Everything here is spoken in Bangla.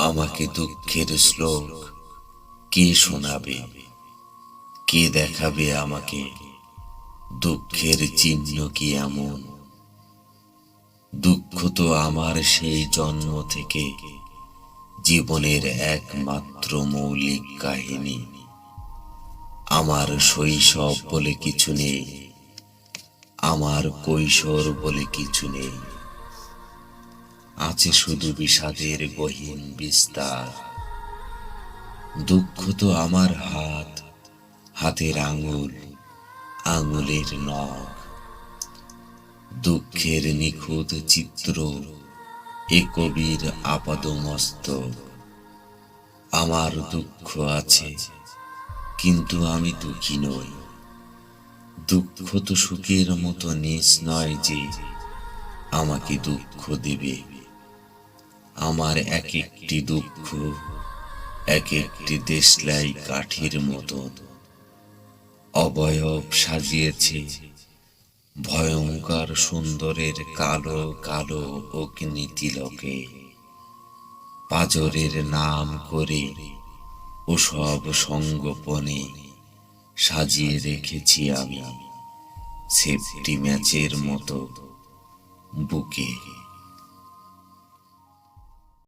আমাকে দুঃখের শ্লোক কে শোনাবে? কে দেখাবে আমাকে দুঃখের চিহ্ন কি এমন? দুঃখ তো আমার সেই জন্ম থেকে জীবনের একমাত্র মৌলিক কাহিনী। আমার শৈশব বলে কিছু নেই, আমার কৈশোর বলে কিছু নেই। আছে শুধু বিষাদের গহীন বিস্তার। দুঃখ তো আমার হাত, হাতের আঙুল, আঙুলের নখ। দুঃখের নিখুঁত চিত্র এ কবির আপাদমস্তক। আমার দুঃখ আছে, কিন্তু আমি দুঃখী নই। দুঃখ তো সুখের মতো নিজ নয় যে আমাকে দুঃখ দেবে। আমার এক একটি দুঃখ এক একটি দেশলাই কাঠির মতো অবয়ব সাজিয়েছে ভয়ঙ্কর সুন্দরের কালো কালো অগ্নি তিলকে। পাজরের নাম করে ওসব সঙ্গোপনে সাজিয়ে রেখেছি আমি সেফটি ম্যাচের মতো বুকে।